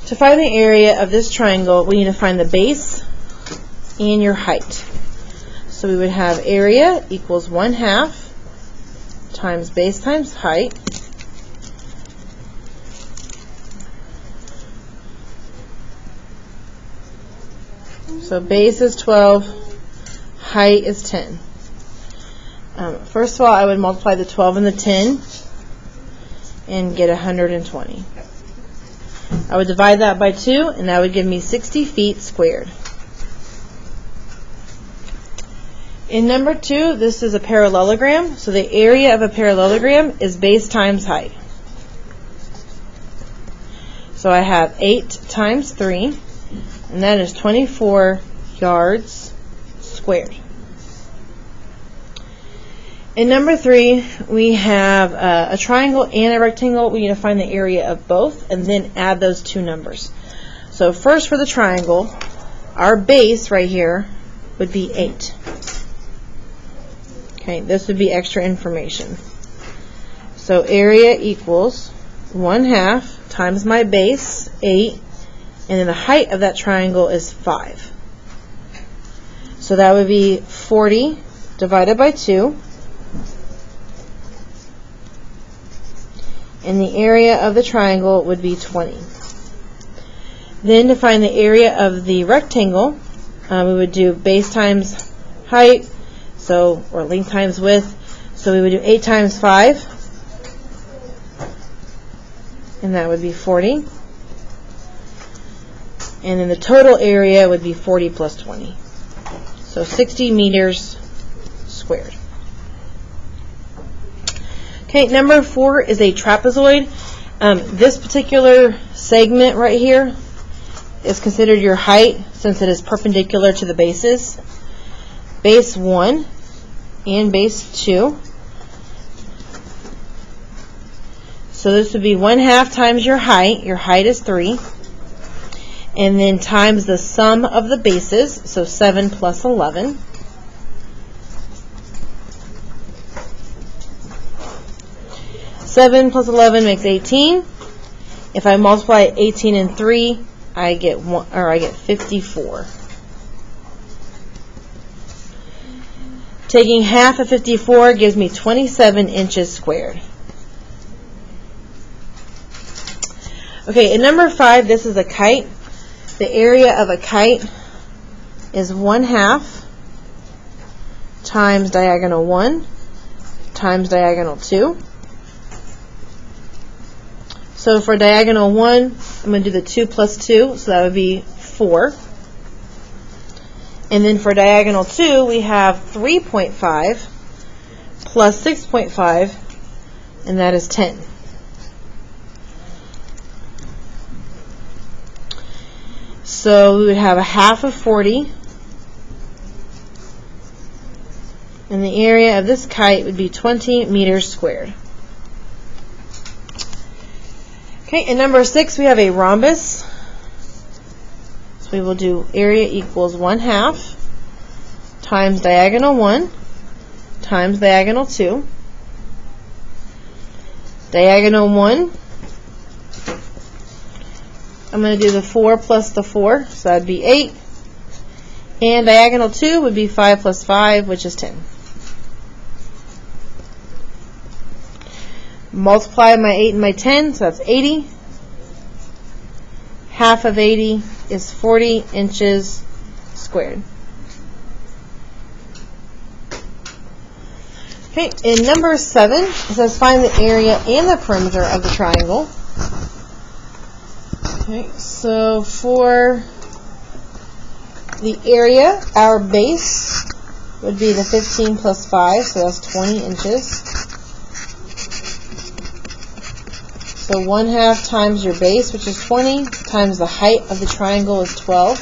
To find the area of this triangle, we need to find the base and your height. So we would have area equals 1/2 times base times height. So base is 12, height is 10. First of all, I would multiply the 12 and the 10 and get 120. I would divide that by 2, and that would give me 60 feet squared. In number 2, this is a parallelogram. So the area of a parallelogram is base times height. So I have 8 times 3, and that is 24 yards squared. In number 3, we have a triangle and a rectangle. We need to find the area of both and then add those two numbers. So first for the triangle, our base right here would be 8. Okay, this would be extra information. So area equals 1/2 times my base, 8, and then the height of that triangle is 5. So that would be 40 divided by 2. And the area of the triangle would be 20. Then to find the area of the rectangle, we would do base times height, or length times width. So we would do 8 times 5, and that would be 40. And then the total area would be 40 plus 20. So 60 meters squared. Okay, number 4 is a trapezoid. This particular segment right here is considered your height since it is perpendicular to the bases. Base 1 and base 2. So this would be 1/2 times your height. Your height is 3. And then times the sum of the bases, so 7 plus 11. Seven plus 11 makes 18. If I multiply 18 and 3, I get 54. Taking half of 54 gives me 27 inches squared. Okay, in number 5, this is a kite. The area of a kite is 1/2 times diagonal 1 times diagonal 2. So for diagonal 1, I'm going to do the 2 plus 2, so that would be 4. And then for diagonal 2, we have 3.5 plus 6.5, and that is 10. So we would have a half of 40, and the area of this kite would be 20 meters squared. Okay, in number 6, we have a rhombus. So we will do area equals 1/2 times diagonal 1 times diagonal 2. Diagonal 1, I'm going to do the 4 plus the 4, so that would be 8. And diagonal 2 would be 5 plus 5, which is 10. Multiply my 8 and my 10, so that's 80. Half of 80 is 40 inches squared. Okay, in number 7, it says find the area and the perimeter of the triangle. Okay, so for the area, our base would be the 15 plus 5, so that's 20 inches. So 1/2 times your base, which is 20, times the height of the triangle is 12.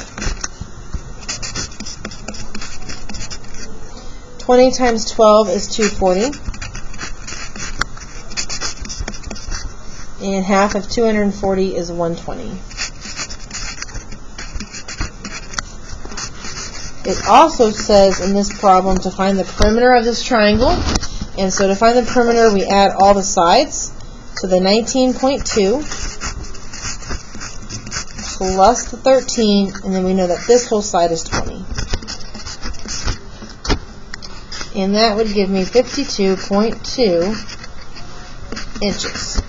20 times 12 is 240. And half of 240 is 120. It also says in this problem to find the perimeter of this triangle. And so to find the perimeter, we add all the sides. So the 19.2 plus the 13, and then we know that this whole side is 20. And that would give me 52.2 inches.